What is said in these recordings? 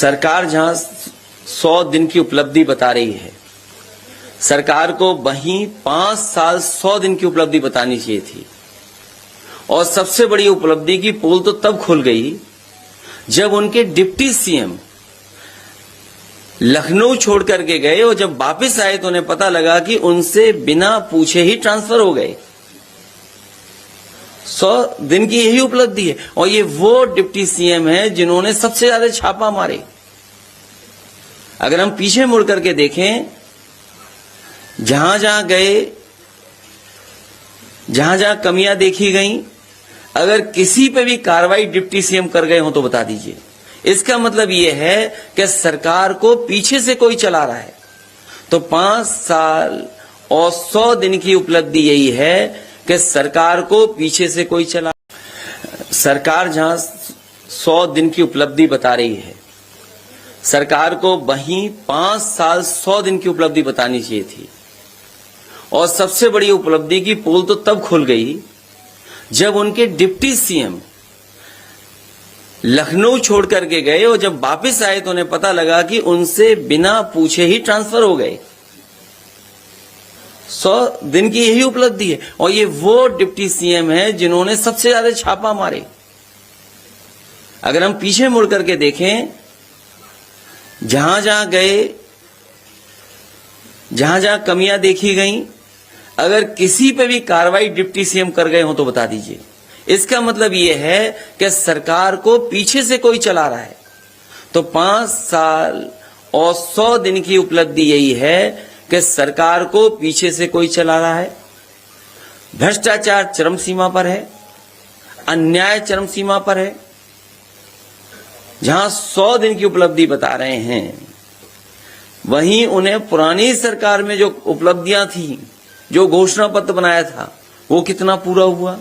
सरकार जहां 100 दिन की उपलब्धि बता रही है, सरकार को वहीं 5 साल 100 दिन की उपलब्धि बतानी चाहिए थी। और सबसे बड़ी उपलब्धि की पोल तो तब खुल गई जब उनके डिप्टी सीएम लखनऊ छोड़ करके गए और जब वापस आए तो उन्हें पता लगा कि उनसे बिना पूछे ही ट्रांसफर हो गए। 100 दिन की यही उपलब्धि है। और ये वो डिप्टी सीएम है जिन्होंने सबसे ज्यादा छापा मारे। अगर हम पीछे मुड़ करके देखें, जहां जहां गए, जहां जहां कमियां देखी गई, अगर किसी पे भी कार्रवाई डिप्टी सीएम कर गए हो तो बता दीजिए। इसका मतलब यह है कि सरकार को पीछे से कोई चला रहा है। तो 5 साल और 100 दिन की उपलब्धि यही है कि सरकार को पीछे से कोई चला। सरकार जहां 100 दिन की उपलब्धि बता रही है, सरकार को वहीं 5 साल 100 दिन की उपलब्धि बतानी चाहिए थी। और सबसे बड़ी उपलब्धि की पोल तो तब खुल गई जब उनके डिप्टी सीएम लखनऊ छोड़ करके गए और जब वापस आए तो उन्हें पता लगा कि उनसे बिना पूछे ही ट्रांसफर हो गए। 100 दिन की यही उपलब्धि है। और ये वो डिप्टी सीएम है जिन्होंने सबसे ज्यादा छापा मारे। अगर हम पीछे मुड़ करके देखें, जहां जहां गए, जहां जहां कमियां देखी गई, अगर किसी पे भी कार्रवाई डिप्टी सीएम कर गए हो तो बता दीजिए। इसका मतलब यह है कि सरकार को पीछे से कोई चला रहा है। तो 5 साल और 100 दिन की उपलब्धि यही है कि सरकार को पीछे से कोई चला रहा है। भ्रष्टाचार चरम सीमा पर है, अन्याय चरम सीमा पर है। जहां 100 दिन की उपलब्धि बता रहे हैं, वहीं उन्हें पुरानी सरकार में जो उपलब्धियां थी, जो घोषणा पत्र बनाया था, वो कितना पूरा हुआ।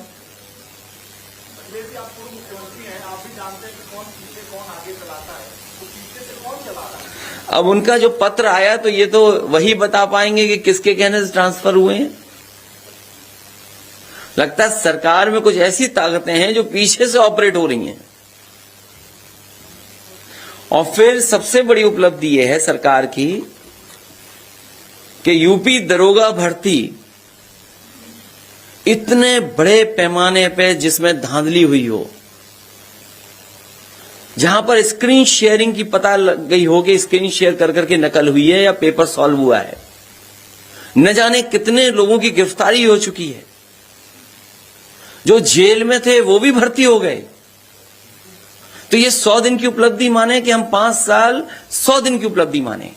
अब उनका जो पत्र आया तो ये तो वही बता पाएंगे कि किसके कहने से ट्रांसफर हुए हैं। लगता है सरकार में कुछ ऐसी ताकतें हैं जो पीछे से ऑपरेट हो रही हैं। और फिर सबसे बड़ी उपलब्धि यह है सरकार की कि यूपी दरोगा भर्ती इतने बड़े पैमाने पे जिसमें धांधली हुई हो, जहां पर स्क्रीन शेयरिंग की पता लग गई हो कि स्क्रीन शेयर कर करके नकल हुई है या पेपर सॉल्व हुआ है, न जाने कितने लोगों की गिरफ्तारी हो चुकी है। जो जेल में थे वो भी भर्ती हो गए। तो ये 100 दिन की उपलब्धि माने कि हम 5 साल 100 दिन की उपलब्धि माने।